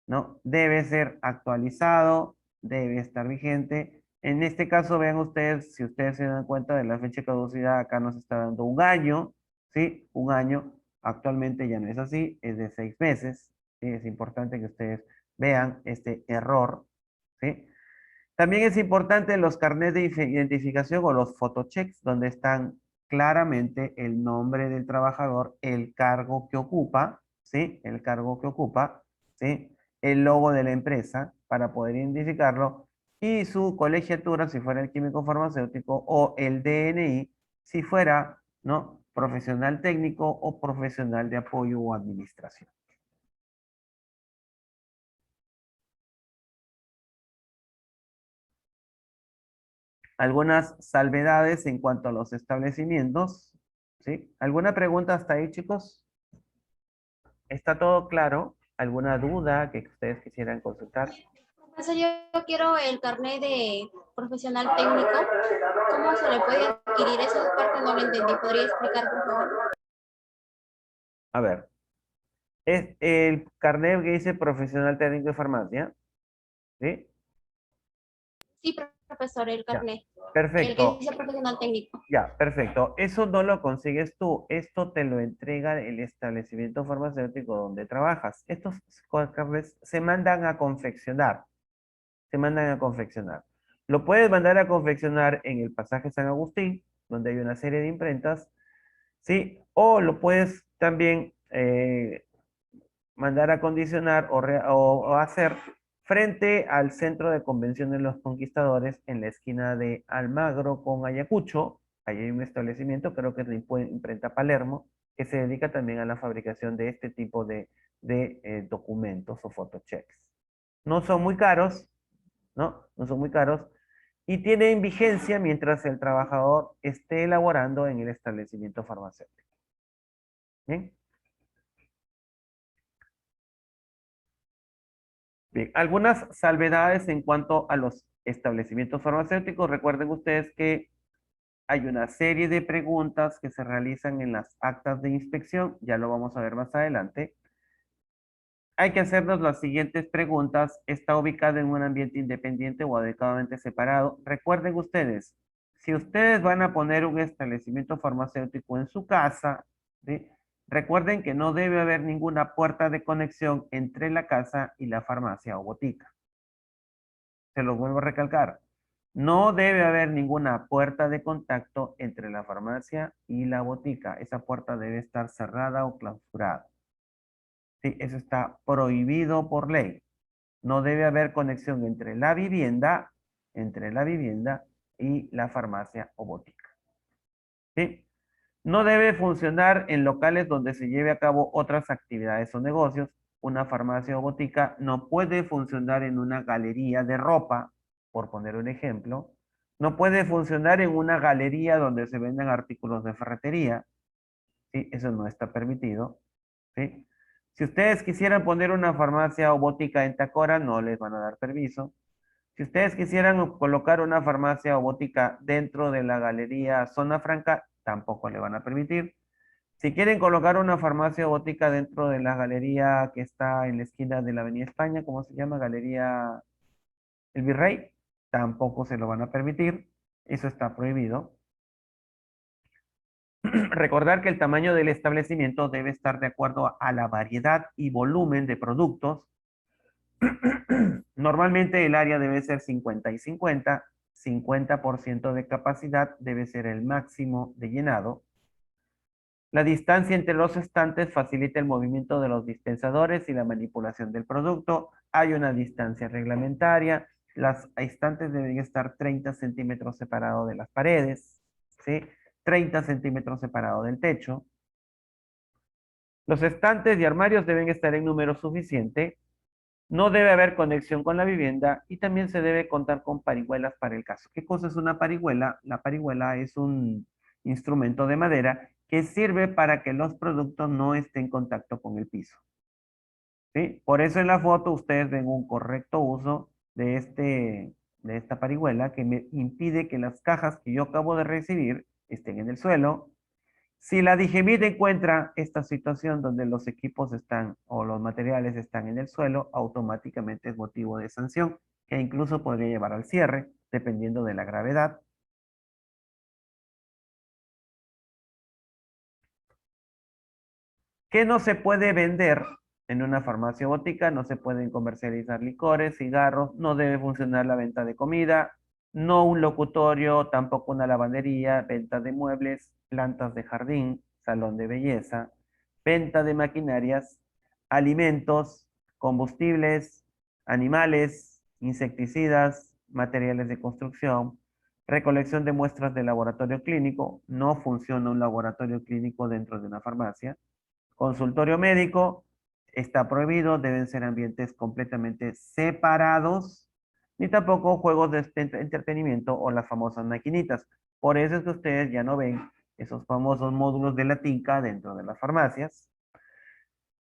¿no? Debe ser actualizado, debe estar vigente. En este caso, vean ustedes, si ustedes se dan cuenta de la fecha de caducidad, acá nos está dando un año, ¿sí? Un año. Actualmente ya no es así, es de 6 meses. ¿Sí? Es importante que ustedes vean este error, ¿sí? También es importante los carnets de identificación o los photochecks, donde están claramente el nombre del trabajador, el cargo que ocupa, ¿sí? El cargo que ocupa, ¿sí? El logo de la empresa para poder identificarlo y su colegiatura si fuera el químico farmacéutico o el DNI si fuera, ¿no? Profesional técnico o profesional de apoyo o administración. Algunas salvedades en cuanto a los establecimientos, ¿sí? ¿Alguna pregunta hasta ahí, chicos? ¿Está todo claro? ¿Alguna duda que ustedes quisieran consultar? Profesor, yo quiero el carnet de profesional técnico. ¿Cómo se le puede adquirir? Esa parte no lo entendí. ¿Podría explicar, por favor? A ver, es el carnet que dice profesional técnico de farmacia, ¿sí? Sí, profesor, el Ya, carnet. El que perfecto. dice profesional técnico. Ya, perfecto. Eso no lo consigues tú. Esto te lo entrega el establecimiento farmacéutico donde trabajas. Estos carnets se mandan a confeccionar. Se mandan a confeccionar. Lo puedes mandar a confeccionar en el pasaje San Agustín, donde hay una serie de imprentas, ¿sí? O lo puedes también mandar a condicionar o hacer frente al Centro de Convenciones de los Conquistadores en la esquina de Almagro con Ayacucho. Ahí hay un establecimiento, creo que es la imprenta Palermo, que se dedica también a la fabricación de este tipo de documentos o photochecks. No son muy caros, ¿no? No son muy caros y tienen vigencia mientras el trabajador esté elaborando en el establecimiento farmacéutico. ¿Bien? Bien, algunas salvedades en cuanto a los establecimientos farmacéuticos. Recuerden ustedes que hay una serie de preguntas que se realizan en las actas de inspección, ya lo vamos a ver más adelante. Hay que hacernos las siguientes preguntas. ¿Está ubicado en un ambiente independiente o adecuadamente separado? Recuerden ustedes, si ustedes van a poner un establecimiento farmacéutico en su casa, ¿sí? Recuerden que no debe haber ninguna puerta de conexión entre la casa y la farmacia o botica. Se los vuelvo a recalcar. No debe haber ninguna puerta de contacto entre la farmacia y la botica. Esa puerta debe estar cerrada o clausurada. Sí, eso está prohibido por ley. No debe haber conexión entre la vivienda y la farmacia o botica. ¿Sí? No debe funcionar en locales donde se lleve a cabo otras actividades o negocios. Una farmacia o botica no puede funcionar en una galería de ropa, por poner un ejemplo. No puede funcionar en una galería donde se vendan artículos de ferretería. ¿Sí? Eso no está permitido. ¿Sí? Si ustedes quisieran poner una farmacia o botica en Tacora, no les van a dar permiso. Si ustedes quisieran colocar una farmacia o botica dentro de la galería Zona Franca, tampoco le van a permitir. Si quieren colocar una farmacia o botica dentro de la galería que está en la esquina de la Avenida España, ¿cómo se llama? Galería El Virrey, tampoco se lo van a permitir. Eso está prohibido. Recordar que el tamaño del establecimiento debe estar de acuerdo a la variedad y volumen de productos. Normalmente el área debe ser 50 y 50. 50% de capacidad debe ser el máximo de llenado. La distancia entre los estantes facilita el movimiento de los dispensadores y la manipulación del producto. Hay una distancia reglamentaria. Las estantes deben estar 30 centímetros separados de las paredes, ¿sí? 30 centímetros separados del techo. Los estantes y armarios deben estar en número suficiente. No debe haber conexión con la vivienda y también se debe contar con parihuelas para el caso. ¿Qué cosa es una parihuela? La parihuela es un instrumento de madera que sirve para que los productos no estén en contacto con el piso. ¿Sí? Por eso en la foto ustedes ven un correcto uso de esta parihuela que me impide que las cajas que yo acabo de recibir estén en el suelo. Si la DIGEMIT encuentra esta situación donde los equipos están o los materiales están en el suelo, automáticamente es motivo de sanción, que incluso podría llevar al cierre, dependiendo de la gravedad. ¿Qué no se puede vender en una farmacia o botica? No se pueden comercializar licores, cigarros, no debe funcionar la venta de comida, no un locutorio, tampoco una lavandería, venta de muebles, plantas de jardín, salón de belleza, venta de maquinarias, alimentos, combustibles, animales, insecticidas, materiales de construcción, recolección de muestras de laboratorio clínico. No funciona un laboratorio clínico dentro de una farmacia. Consultorio médico está prohibido, deben ser ambientes completamente separados, ni tampoco juegos de entretenimiento o las famosas maquinitas. Por eso es que ustedes ya no ven esos famosos módulos de la tinca dentro de las farmacias.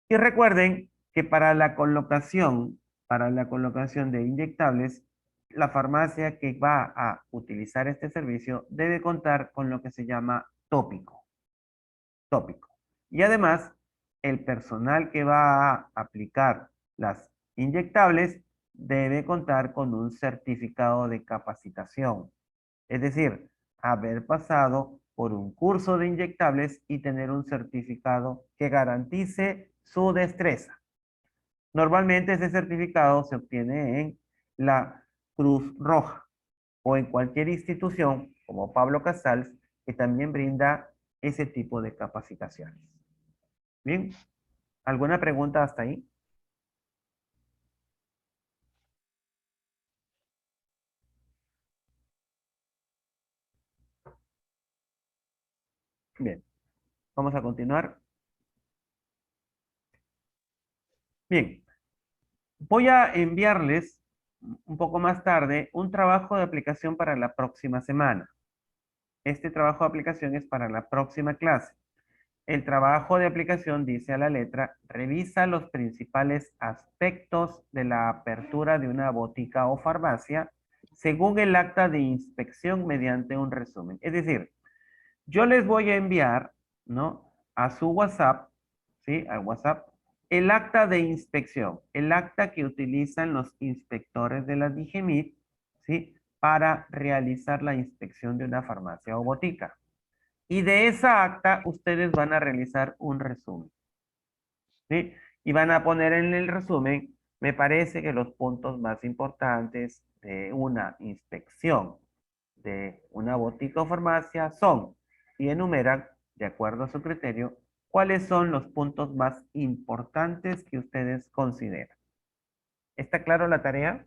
Y recuerden que para la colocación de inyectables, la farmacia que va a utilizar este servicio debe contar con lo que se llama tópico. Tópico. Y además, el personal que va a aplicar las inyectables debe contar con un certificado de capacitación. Es decir, haber pasado por un curso de inyectables y tener un certificado que garantice su destreza. Normalmente ese certificado se obtiene en la Cruz Roja o en cualquier institución como Pablo Casals que también brinda ese tipo de capacitaciones. Bien, ¿alguna pregunta hasta ahí? Bien, vamos a continuar. Bien, voy a enviarles un poco más tarde un trabajo de aplicación para la próxima semana. Este trabajo de aplicación es para la próxima clase. El trabajo de aplicación dice a la letra, revisa los principales aspectos de la apertura de una botica o farmacia según el acta de inspección mediante un resumen. Es decir, yo les voy a enviar, ¿no? A su WhatsApp, ¿sí? Al WhatsApp, el acta de inspección, el acta que utilizan los inspectores de la DIGEMIT, ¿sí? Para realizar la inspección de una farmacia o botica. Y de esa acta ustedes van a realizar un resumen, ¿sí? Y van a poner en el resumen, me parece que los puntos más importantes de una inspección de una botica o farmacia son, y enumeran, de acuerdo a su criterio, cuáles son los puntos más importantes que ustedes consideran. ¿Está claro la tarea?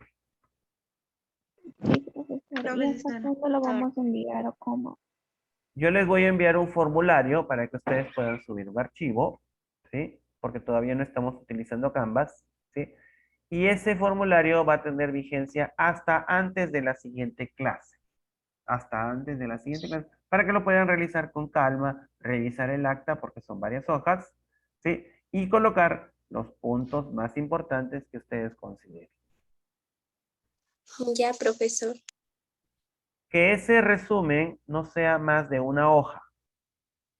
Sí, profesor. ¿Y hasta cuándo lo vamos a enviar o cómo? Yo les voy a enviar un formulario para que ustedes puedan subir un archivo, ¿sí? Porque todavía no estamos utilizando Canvas, ¿sí? Y ese formulario va a tener vigencia hasta antes de la siguiente clase. Hasta antes de la siguiente clase, para que lo puedan realizar con calma, revisar el acta, porque son varias hojas, ¿sí? Y colocar los puntos más importantes que ustedes consideren. Ya, profesor. Que ese resumen no sea más de una hoja.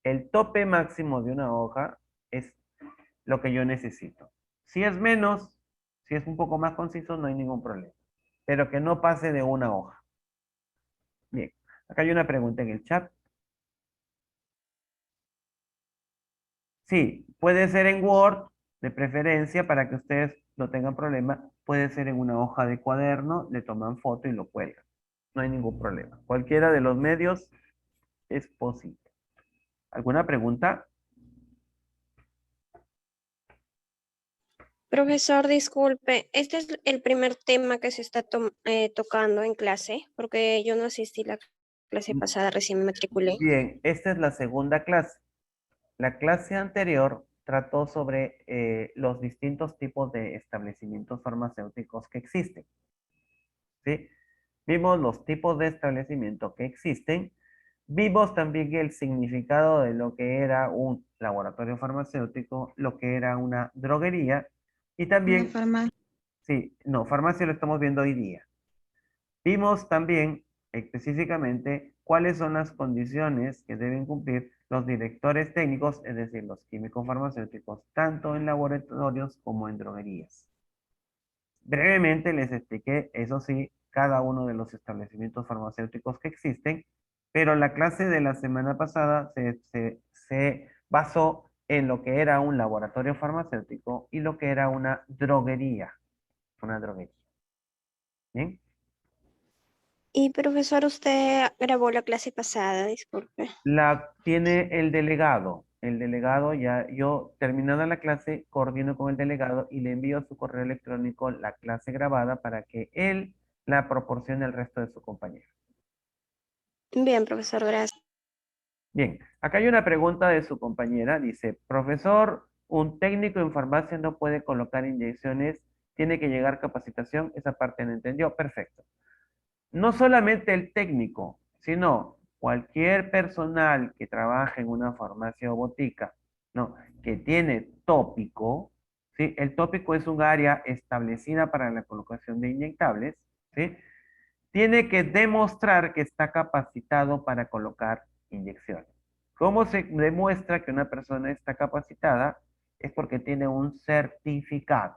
El tope máximo de una hoja es lo que yo necesito. Si es menos, si es un poco más conciso, no hay ningún problema. Pero que no pase de una hoja. Bien, acá hay una pregunta en el chat. Sí, puede ser en Word, de preferencia, para que ustedes no tengan problema. Puede ser en una hoja de cuaderno, le toman foto y lo cuelgan. No hay ningún problema. Cualquiera de los medios es posible. ¿Alguna pregunta? Profesor, disculpe, este es el primer tema que se está tocando en clase, porque yo no asistí la clase pasada, recién me matriculé. Bien, esta es la segunda clase. La clase anterior trató sobre los distintos tipos de establecimientos farmacéuticos que existen. ¿Sí? Vimos los tipos de establecimiento que existen. Vimos también el significado de lo que era un laboratorio farmacéutico, lo que era una droguería y también... Sí, no, farmacia lo estamos viendo hoy día. Vimos también específicamente cuáles son las condiciones que deben cumplir los directores técnicos, es decir, los químicos farmacéuticos, tanto en laboratorios como en droguerías. Brevemente les expliqué, eso sí, cada uno de los establecimientos farmacéuticos que existen, pero la clase de la semana pasada se basó en lo que era un laboratorio farmacéutico y lo que era una droguería. Una droguería. ¿Bien? Y profesor, usted grabó la clase pasada, disculpe. La tiene el delegado. El delegado ya, yo terminada la clase, coordino con el delegado y le envío a su correo electrónico la clase grabada para que él la proporcione al resto de su compañero. Bien, profesor, gracias. Bien, acá hay una pregunta de su compañera. Dice, profesor, un técnico en farmacia no puede colocar inyecciones, tiene que llegar capacitación. Esa parte no entendió. Perfecto. No solamente el técnico, sino cualquier personal que trabaje en una farmacia o botica, ¿no? Que tiene tópico, ¿sí? El tópico es un área establecida para la colocación de inyectables, ¿sí? Tiene que demostrar que está capacitado para colocar inyecciones. ¿Cómo se demuestra que una persona está capacitada? Es porque tiene un certificado,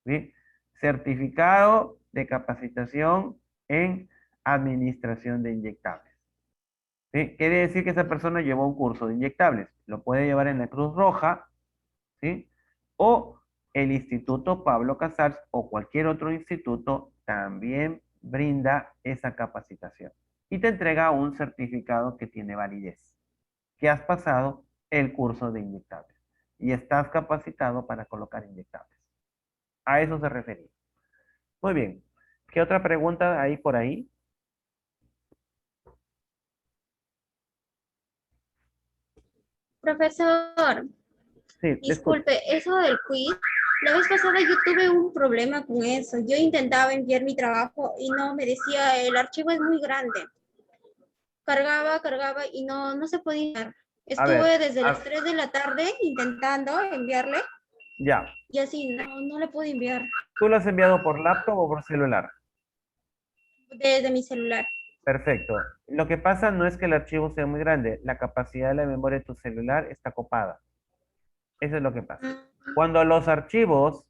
¿sí? Certificado de capacitación en administración de inyectables. ¿Sí? Quiere decir que esa persona llevó un curso de inyectables. Lo puede llevar en la Cruz Roja, ¿sí? O el Instituto Pablo Casals o cualquier otro instituto también brinda esa capacitación. Y te entrega un certificado que tiene validez, que has pasado el curso de inyectables y estás capacitado para colocar inyectables. A eso se refería. Muy bien. ¿Qué otra pregunta hay por ahí? Profesor, Sí, te escucho. disculpe, eso del quiz, la vez pasada yo tuve un problema con eso. Yo intentaba enviar mi trabajo y no me decía, el archivo es muy grande. Cargaba y no se podía enviar. A ver, Estuve desde las 3 de la tarde intentando enviarle ya. y así no le pude enviar ¿Tú lo has enviado por laptop o por celular? desde mi celular. Perfecto. Lo que pasa no es que el archivo sea muy grande, la capacidad de la memoria de tu celular está copada. Eso es lo que pasa. Cuando los archivos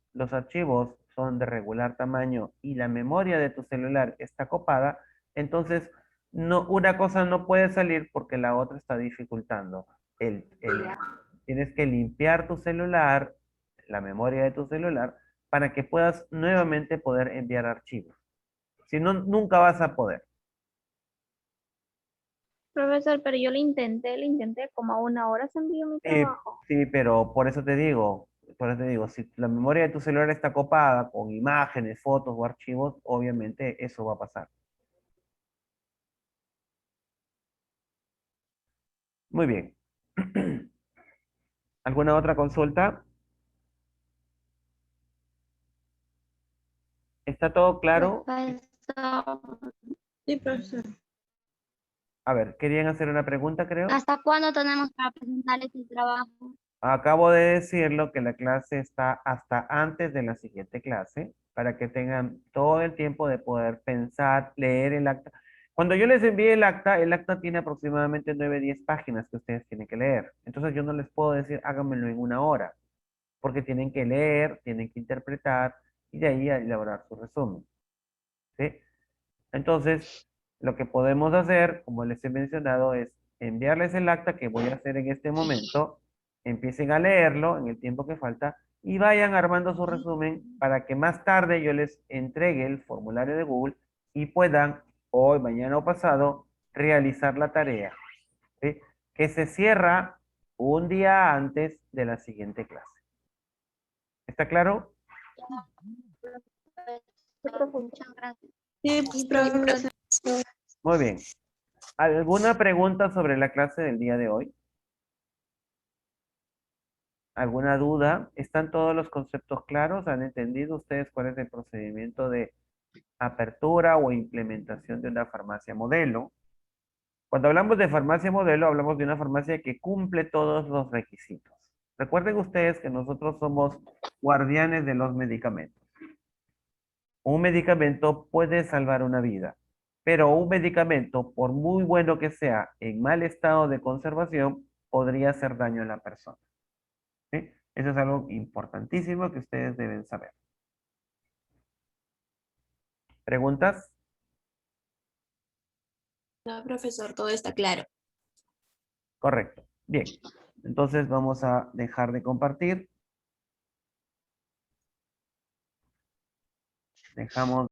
son de regular tamaño y la memoria de tu celular está copada, entonces no, una cosa no puede salir porque la otra está dificultando. Tienes que limpiar tu celular, la memoria de tu celular, para que puedas nuevamente poder enviar archivos. Si no, nunca vas a poder. Profesor, pero yo le intenté, como a 1 hora se envió mi trabajo. Sí, pero por eso te digo, si la memoria de tu celular está copada con imágenes, fotos o archivos, obviamente eso va a pasar. Muy bien. ¿Alguna otra consulta? ¿Está todo claro? Profesor, Sí, profesor. A ver, querían hacer una pregunta, creo. ¿hasta cuándo tenemos para presentar este trabajo? Acabo de decirlo que la clase está hasta antes de la siguiente clase para que tengan todo el tiempo de poder pensar, leer el acta. Cuando yo les envíe el acta tiene aproximadamente 9, 10 páginas que ustedes tienen que leer. Entonces yo no les puedo decir háganmelo en 1 hora, porque tienen que leer, tienen que interpretar y de ahí a elaborar su resumen. ¿Sí? Entonces, lo que podemos hacer, como les he mencionado, es enviarles el acta que voy a hacer en este momento, empiecen a leerlo en el tiempo que falta y vayan armando su resumen para que más tarde yo les entregue el formulario de Google y puedan, hoy, mañana o pasado, realizar la tarea, ¿sí? Que se cierra un día antes de la siguiente clase. ¿Está claro? Muchas gracias. Sí, profesor. Muy bien. ¿Alguna pregunta sobre la clase del día de hoy? ¿Alguna duda? ¿Están todos los conceptos claros? ¿Han entendido ustedes cuál es el procedimiento de apertura o implementación de una farmacia modelo? Cuando hablamos de farmacia modelo, hablamos de una farmacia que cumple todos los requisitos. Recuerden ustedes que nosotros somos guardianes de los medicamentos. Un medicamento puede salvar una vida, Pero un medicamento, por muy bueno que sea, en mal estado de conservación, podría hacer daño a la persona. ¿Sí? Eso es algo importantísimo que ustedes deben saber. ¿Preguntas? No, profesor, todo está claro. Correcto. Bien. Entonces vamos a dejar de compartir. Dejamos